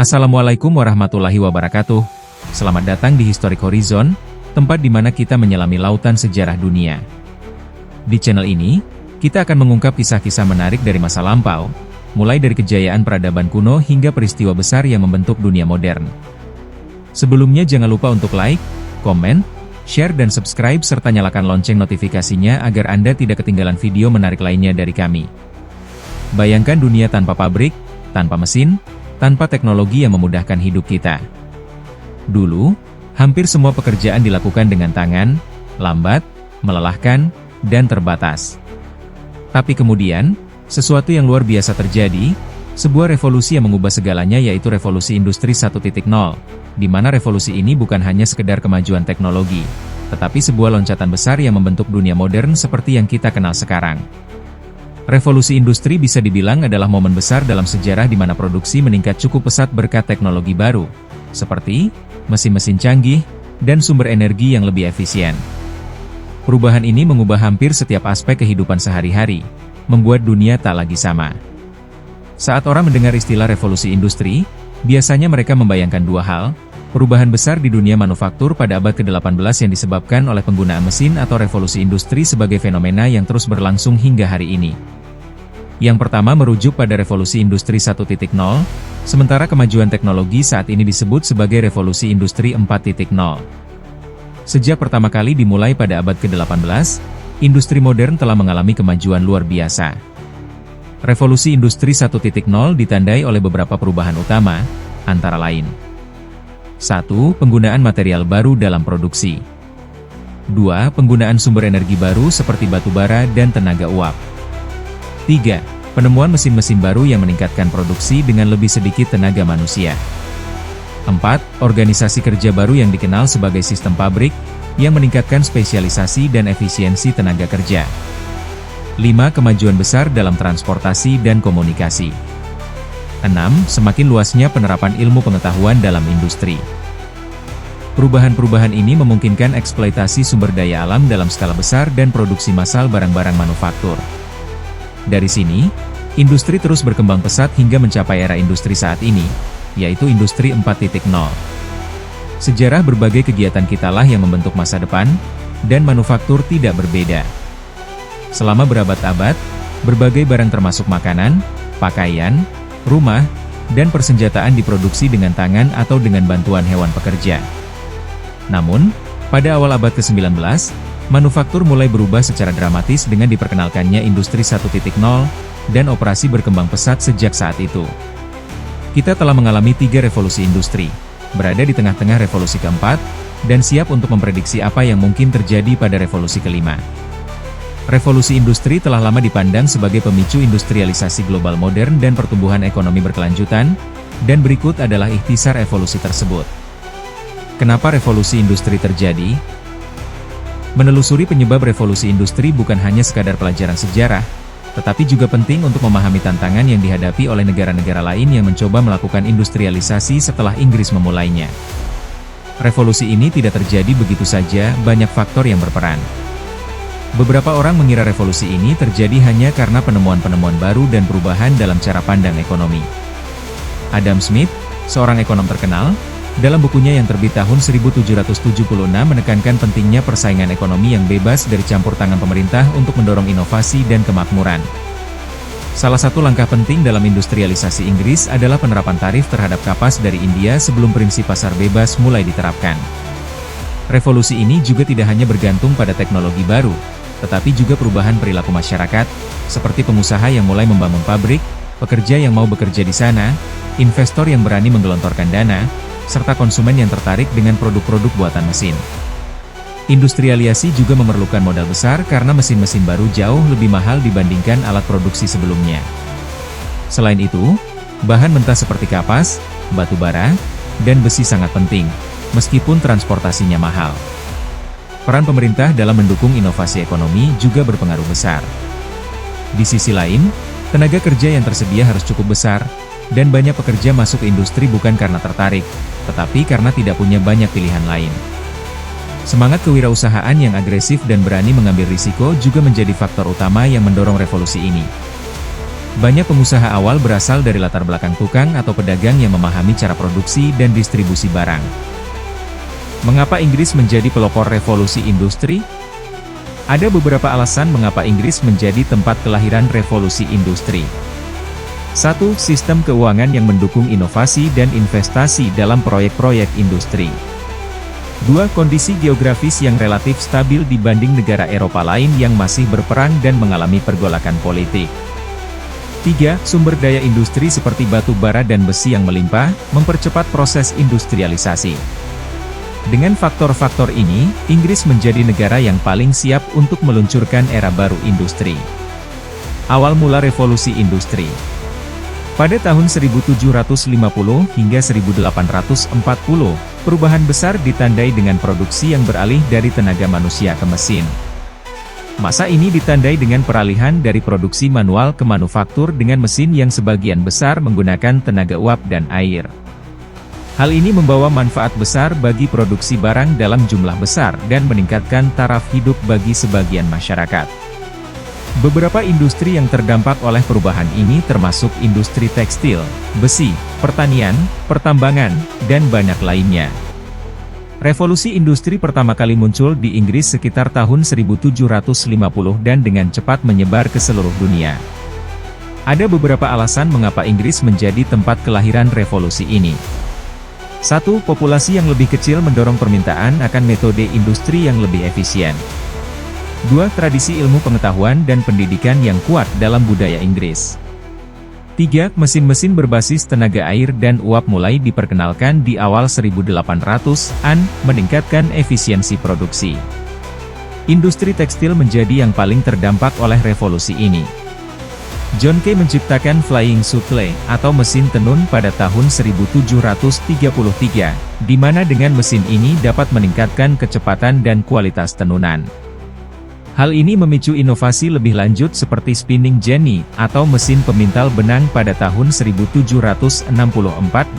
Assalamualaikum warahmatullahi wabarakatuh. Selamat datang di Historic Horizon, tempat di mana kita menyelami lautan sejarah dunia. Di channel ini, kita akan mengungkap kisah-kisah menarik dari masa lampau, mulai dari kejayaan peradaban kuno hingga peristiwa besar yang membentuk dunia modern. Sebelumnya jangan lupa untuk like, komen, share dan subscribe serta nyalakan lonceng notifikasinya agar Anda tidak ketinggalan video menarik lainnya dari kami. Bayangkan dunia tanpa pabrik, tanpa mesin, tanpa teknologi yang memudahkan hidup kita. Dulu, hampir semua pekerjaan dilakukan dengan tangan, lambat, melelahkan, dan terbatas. Tapi kemudian, sesuatu yang luar biasa terjadi, sebuah revolusi yang mengubah segalanya yaitu revolusi industri 1.0, di mana revolusi ini bukan hanya sekedar kemajuan teknologi, tetapi sebuah loncatan besar yang membentuk dunia modern seperti yang kita kenal sekarang. Revolusi industri bisa dibilang adalah momen besar dalam sejarah di mana produksi meningkat cukup pesat berkat teknologi baru, seperti mesin-mesin canggih dan sumber energi yang lebih efisien. Perubahan ini mengubah hampir setiap aspek kehidupan sehari-hari, membuat dunia tak lagi sama. Saat orang mendengar istilah revolusi industri, biasanya mereka membayangkan dua hal, perubahan besar di dunia manufaktur pada abad ke-18 yang disebabkan oleh penggunaan mesin atau revolusi industri sebagai fenomena yang terus berlangsung hingga hari ini. Yang pertama merujuk pada revolusi industri 1.0, sementara kemajuan teknologi saat ini disebut sebagai revolusi industri 4.0. Sejak pertama kali dimulai pada abad ke-18, industri modern telah mengalami kemajuan luar biasa. Revolusi industri 1.0 ditandai oleh beberapa perubahan utama, antara lain 1. Penggunaan material baru dalam produksi. 2. Penggunaan sumber energi baru seperti batu bara dan tenaga uap. 3. Penemuan mesin-mesin baru yang meningkatkan produksi dengan lebih sedikit tenaga manusia. 4. Organisasi kerja baru yang dikenal sebagai sistem pabrik, yang meningkatkan spesialisasi dan efisiensi tenaga kerja. 5. Kemajuan besar dalam transportasi dan komunikasi. 6. Semakin luasnya penerapan ilmu pengetahuan dalam industri. Perubahan-perubahan ini memungkinkan eksploitasi sumber daya alam dalam skala besar dan produksi massal barang-barang manufaktur. Dari sini, industri terus berkembang pesat hingga mencapai era industri saat ini, yaitu industri 4.0. Sejarah berbagai kegiatan kitalah yang membentuk masa depan, dan manufaktur tidak berbeda. Selama berabad-abad, berbagai barang termasuk makanan, pakaian, rumah, dan persenjataan diproduksi dengan tangan atau dengan bantuan hewan pekerja. Namun, pada awal abad ke-19, manufaktur mulai berubah secara dramatis dengan diperkenalkannya industri 1.0, dan operasi berkembang pesat sejak saat itu. Kita telah mengalami 3 revolusi industri, berada di tengah-tengah revolusi keempat, dan siap untuk memprediksi apa yang mungkin terjadi pada revolusi kelima. Revolusi industri telah lama dipandang sebagai pemicu industrialisasi global modern dan pertumbuhan ekonomi berkelanjutan, dan berikut adalah ikhtisar evolusi tersebut. Kenapa revolusi industri terjadi? Menelusuri penyebab revolusi industri bukan hanya sekadar pelajaran sejarah, tetapi juga penting untuk memahami tantangan yang dihadapi oleh negara-negara lain yang mencoba melakukan industrialisasi setelah Inggris memulainya. Revolusi ini tidak terjadi begitu saja, banyak faktor yang berperan. Beberapa orang mengira revolusi ini terjadi hanya karena penemuan-penemuan baru dan perubahan dalam cara pandang ekonomi. Adam Smith, seorang ekonom terkenal, dalam bukunya yang terbit tahun 1776 menekankan pentingnya persaingan ekonomi yang bebas dari campur tangan pemerintah untuk mendorong inovasi dan kemakmuran. Salah satu langkah penting dalam industrialisasi Inggris adalah penerapan tarif terhadap kapas dari India sebelum prinsip pasar bebas mulai diterapkan. Revolusi ini juga tidak hanya bergantung pada teknologi baru, tetapi juga perubahan perilaku masyarakat, seperti pengusaha yang mulai membangun pabrik, pekerja yang mau bekerja di sana, investor yang berani menggelontorkan dana, serta konsumen yang tertarik dengan produk-produk buatan mesin. Industrialisasi juga memerlukan modal besar karena mesin-mesin baru jauh lebih mahal dibandingkan alat produksi sebelumnya. Selain itu, bahan mentah seperti kapas, batu bara, dan besi sangat penting, meskipun transportasinya mahal. Peran pemerintah dalam mendukung inovasi ekonomi juga berpengaruh besar. Di sisi lain, tenaga kerja yang tersedia harus cukup besar, dan banyak pekerja masuk ke industri bukan karena tertarik, tetapi karena tidak punya banyak pilihan lain. Semangat kewirausahaan yang agresif dan berani mengambil risiko juga menjadi faktor utama yang mendorong revolusi ini. Banyak pengusaha awal berasal dari latar belakang tukang atau pedagang yang memahami cara produksi dan distribusi barang. Mengapa Inggris menjadi pelopor revolusi industri? Ada beberapa alasan mengapa Inggris menjadi tempat kelahiran revolusi industri. 1. Sistem keuangan yang mendukung inovasi dan investasi dalam proyek-proyek industri. 2. Kondisi geografis yang relatif stabil dibanding negara Eropa lain yang masih berperang dan mengalami pergolakan politik. 3. Sumber daya industri seperti batu bara dan besi yang melimpah, mempercepat proses industrialisasi. Dengan faktor-faktor ini, Inggris menjadi negara yang paling siap untuk meluncurkan era baru industri. Awal mula revolusi industri. Pada tahun 1750 hingga 1840, perubahan besar ditandai dengan produksi yang beralih dari tenaga manusia ke mesin. Masa ini ditandai dengan peralihan dari produksi manual ke manufaktur dengan mesin yang sebagian besar menggunakan tenaga uap dan air. Hal ini membawa manfaat besar bagi produksi barang dalam jumlah besar dan meningkatkan taraf hidup bagi sebagian masyarakat. Beberapa industri yang terdampak oleh perubahan ini termasuk industri tekstil, besi, pertanian, pertambangan, dan banyak lainnya. Revolusi industri pertama kali muncul di Inggris sekitar tahun 1750 dan dengan cepat menyebar ke seluruh dunia. Ada beberapa alasan mengapa Inggris menjadi tempat kelahiran revolusi ini. 1. Populasi yang lebih kecil mendorong permintaan akan metode industri yang lebih efisien. 2. Tradisi ilmu pengetahuan dan pendidikan yang kuat dalam budaya Inggris. 3. Mesin-mesin berbasis tenaga air dan uap mulai diperkenalkan di awal 1800-an, meningkatkan efisiensi produksi. Industri tekstil menjadi yang paling terdampak oleh revolusi ini. John Kay menciptakan Flying Shuttle, atau mesin tenun pada tahun 1733, di mana dengan mesin ini dapat meningkatkan kecepatan dan kualitas tenunan. Hal ini memicu inovasi lebih lanjut seperti spinning jenny, atau mesin pemintal benang pada tahun 1764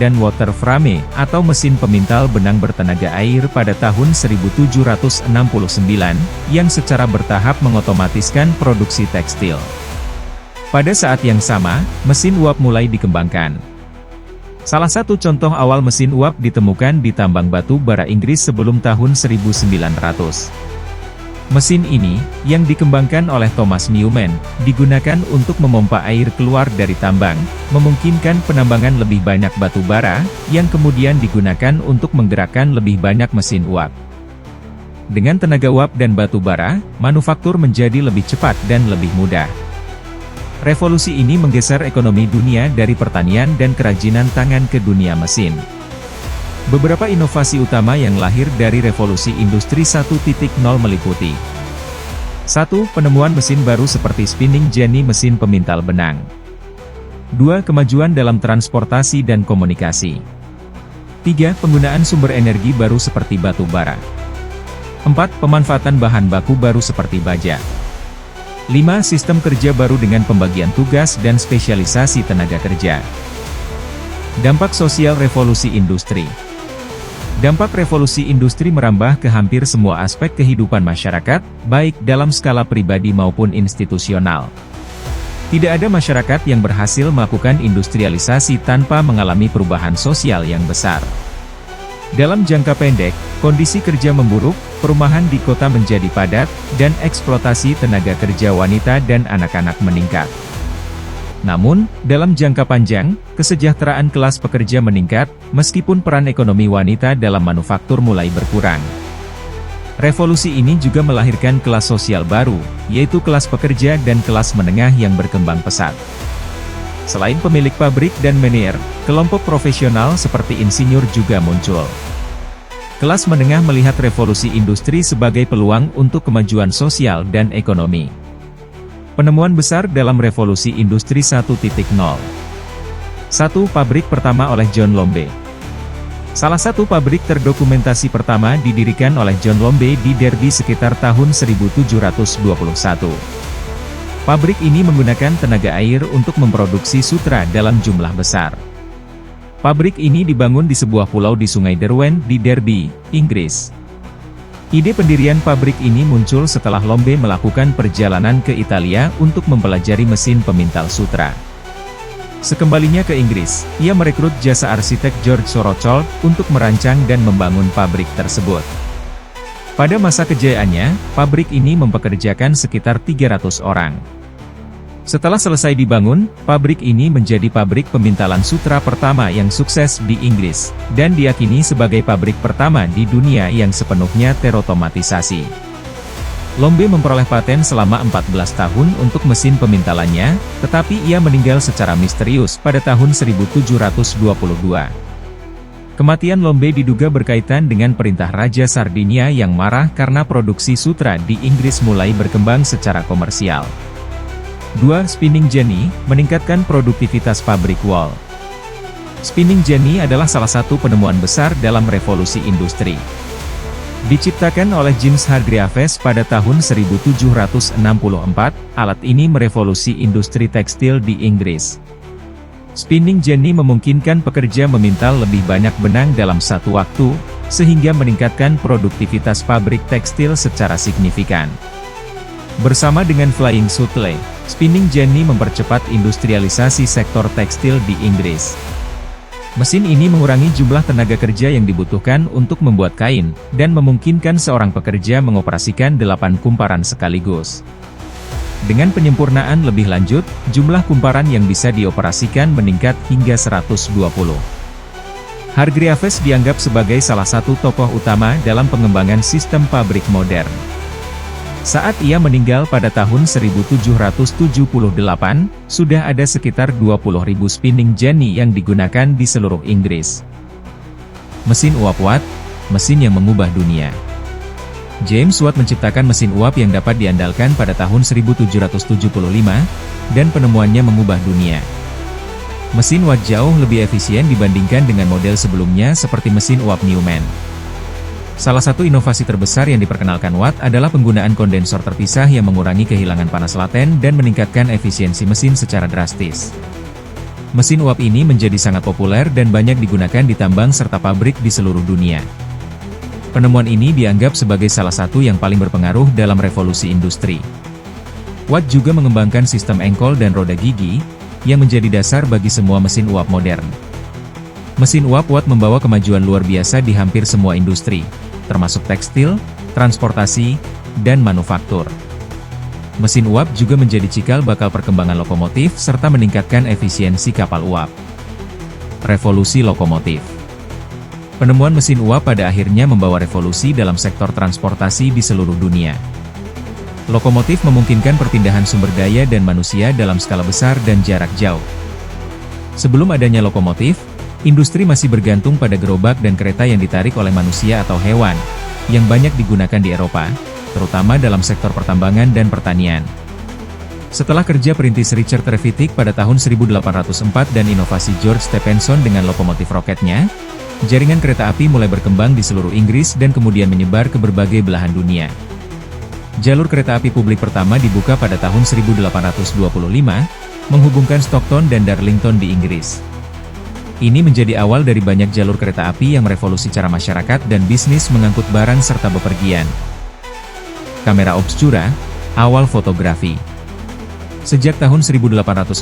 dan water frame, atau mesin pemintal benang bertenaga air pada tahun 1769, yang secara bertahap mengotomatiskan produksi tekstil. Pada saat yang sama, mesin uap mulai dikembangkan. Salah satu contoh awal mesin uap ditemukan di tambang batu bara Inggris sebelum tahun 1900. Mesin ini, yang dikembangkan oleh Thomas Newman, digunakan untuk memompa air keluar dari tambang, memungkinkan penambangan lebih banyak batu bara, yang kemudian digunakan untuk menggerakkan lebih banyak mesin uap. Dengan tenaga uap dan batu bara, manufaktur menjadi lebih cepat dan lebih mudah. Revolusi ini menggeser ekonomi dunia dari pertanian dan kerajinan tangan ke dunia mesin. Beberapa inovasi utama yang lahir dari revolusi industri 1.0 meliputi 1. Penemuan mesin baru seperti spinning jenny mesin pemintal benang. 2. Kemajuan dalam transportasi dan komunikasi. 3. Penggunaan sumber energi baru seperti batu bara. 4. Pemanfaatan bahan baku baru seperti baja. 5. Sistem kerja baru dengan pembagian tugas dan spesialisasi tenaga kerja. Dampak sosial revolusi industri. Dampak revolusi industri merambah ke hampir semua aspek kehidupan masyarakat, baik dalam skala pribadi maupun institusional. Tidak ada masyarakat yang berhasil melakukan industrialisasi tanpa mengalami perubahan sosial yang besar. Dalam jangka pendek, kondisi kerja memburuk, perumahan di kota menjadi padat, dan eksploitasi tenaga kerja wanita dan anak-anak meningkat. Namun, dalam jangka panjang, kesejahteraan kelas pekerja meningkat, meskipun peran ekonomi wanita dalam manufaktur mulai berkurang. Revolusi ini juga melahirkan kelas sosial baru, yaitu kelas pekerja dan kelas menengah yang berkembang pesat. Selain pemilik pabrik dan manajer, kelompok profesional seperti insinyur juga muncul. Kelas menengah melihat revolusi industri sebagai peluang untuk kemajuan sosial dan ekonomi. Penemuan besar dalam revolusi industri 1.0. 1. Pabrik pertama oleh John Lombe. Salah satu pabrik terdokumentasi pertama didirikan oleh John Lombe di Derby sekitar tahun 1721. Pabrik ini menggunakan tenaga air untuk memproduksi sutra dalam jumlah besar. Pabrik ini dibangun di sebuah pulau di Sungai Derwent di Derby, Inggris. Ide pendirian pabrik ini muncul setelah Lombe melakukan perjalanan ke Italia untuk mempelajari mesin pemintal sutra. Sekembalinya ke Inggris, ia merekrut jasa arsitek George Sorocold untuk merancang dan membangun pabrik tersebut. Pada masa kejayaannya, pabrik ini mempekerjakan sekitar 300 orang. Setelah selesai dibangun, pabrik ini menjadi pabrik pemintalan sutra pertama yang sukses di Inggris, dan diyakini sebagai pabrik pertama di dunia yang sepenuhnya terotomatisasi. Lombe memperoleh paten selama 14 tahun untuk mesin pemintalannya, tetapi ia meninggal secara misterius pada tahun 1722. Kematian Lombe diduga berkaitan dengan perintah Raja Sardinia yang marah karena produksi sutra di Inggris mulai berkembang secara komersial. 2. Spinning jenny, meningkatkan produktivitas pabrik wol. Spinning jenny adalah salah satu penemuan besar dalam revolusi industri. Diciptakan oleh James Hargreaves pada tahun 1764, alat ini merevolusi industri tekstil di Inggris. Spinning jenny memungkinkan pekerja memintal lebih banyak benang dalam satu waktu, sehingga meningkatkan produktivitas pabrik tekstil secara signifikan. Bersama dengan Flying Shuttle, spinning jenny mempercepat industrialisasi sektor tekstil di Inggris. Mesin ini mengurangi jumlah tenaga kerja yang dibutuhkan untuk membuat kain, dan memungkinkan seorang pekerja mengoperasikan 8 kumparan sekaligus. Dengan penyempurnaan lebih lanjut, jumlah kumparan yang bisa dioperasikan meningkat hingga 120. Hargreaves dianggap sebagai salah satu tokoh utama dalam pengembangan sistem pabrik modern. Saat ia meninggal pada tahun 1778, sudah ada sekitar 20.000 spinning jenny yang digunakan di seluruh Inggris. Mesin uap Watt, mesin yang mengubah dunia. James Watt menciptakan mesin uap yang dapat diandalkan pada tahun 1775, dan penemuannya mengubah dunia. Mesin Watt jauh lebih efisien dibandingkan dengan model sebelumnya seperti mesin uap Newman. Salah satu inovasi terbesar yang diperkenalkan Watt adalah penggunaan kondensor terpisah yang mengurangi kehilangan panas laten dan meningkatkan efisiensi mesin secara drastis. Mesin uap ini menjadi sangat populer dan banyak digunakan di tambang serta pabrik di seluruh dunia. Penemuan ini dianggap sebagai salah satu yang paling berpengaruh dalam revolusi industri. Watt juga mengembangkan sistem engkol dan roda gigi, yang menjadi dasar bagi semua mesin uap modern. Mesin uap Watt membawa kemajuan luar biasa di hampir semua industri, termasuk tekstil, transportasi, dan manufaktur. Mesin uap juga menjadi cikal bakal perkembangan lokomotif serta meningkatkan efisiensi kapal uap. Revolusi lokomotif. Penemuan mesin uap pada akhirnya membawa revolusi dalam sektor transportasi di seluruh dunia. Lokomotif memungkinkan perpindahan sumber daya dan manusia dalam skala besar dan jarak jauh. Sebelum adanya lokomotif, industri masih bergantung pada gerobak dan kereta yang ditarik oleh manusia atau hewan, yang banyak digunakan di Eropa, terutama dalam sektor pertambangan dan pertanian. Setelah kerja perintis Richard Trevithick pada tahun 1804 dan inovasi George Stephenson dengan lokomotif roketnya, jaringan kereta api mulai berkembang di seluruh Inggris dan kemudian menyebar ke berbagai belahan dunia. Jalur kereta api publik pertama dibuka pada tahun 1825, menghubungkan Stockton dan Darlington di Inggris. Ini menjadi awal dari banyak jalur kereta api yang merevolusi cara masyarakat dan bisnis mengangkut barang serta bepergian. Kamera obscura, awal fotografi. Sejak tahun 1814,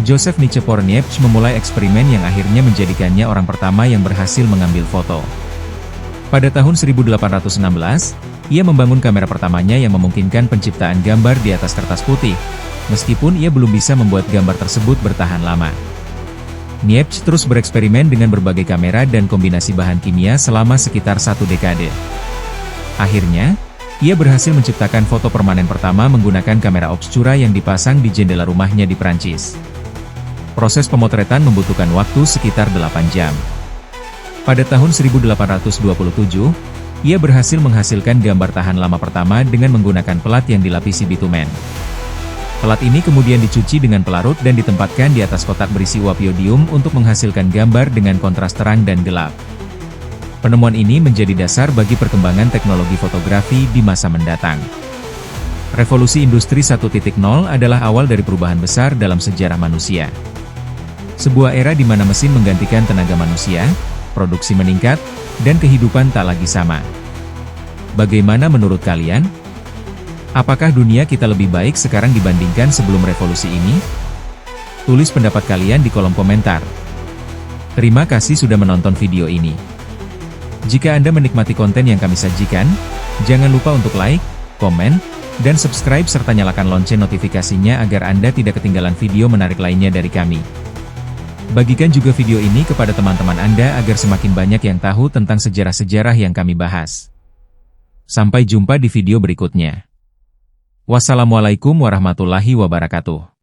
Joseph Nicephore Niepce memulai eksperimen yang akhirnya menjadikannya orang pertama yang berhasil mengambil foto. Pada tahun 1816, ia membangun kamera pertamanya yang memungkinkan penciptaan gambar di atas kertas putih, meskipun ia belum bisa membuat gambar tersebut bertahan lama. Niepce terus bereksperimen dengan berbagai kamera dan kombinasi bahan kimia selama sekitar 1 dekade. Akhirnya, ia berhasil menciptakan foto permanen pertama menggunakan kamera obscura yang dipasang di jendela rumahnya di Prancis. Proses pemotretan membutuhkan waktu sekitar 8 jam. Pada tahun 1827, ia berhasil menghasilkan gambar tahan lama pertama dengan menggunakan pelat yang dilapisi bitumen. Pelat ini kemudian dicuci dengan pelarut dan ditempatkan di atas kotak berisi uap yodium untuk menghasilkan gambar dengan kontras terang dan gelap. Penemuan ini menjadi dasar bagi perkembangan teknologi fotografi di masa mendatang. Revolusi Industri 1.0 adalah awal dari perubahan besar dalam sejarah manusia. Sebuah era di mana mesin menggantikan tenaga manusia, produksi meningkat, dan kehidupan tak lagi sama. Bagaimana menurut kalian? Apakah dunia kita lebih baik sekarang dibandingkan sebelum revolusi ini? Tulis pendapat kalian di kolom komentar. Terima kasih sudah menonton video ini. Jika Anda menikmati konten yang kami sajikan, jangan lupa untuk like, komen, dan subscribe serta nyalakan lonceng notifikasinya agar Anda tidak ketinggalan video menarik lainnya dari kami. Bagikan juga video ini kepada teman-teman Anda agar semakin banyak yang tahu tentang sejarah-sejarah yang kami bahas. Sampai jumpa di video berikutnya. Wassalamualaikum warahmatullahi wabarakatuh.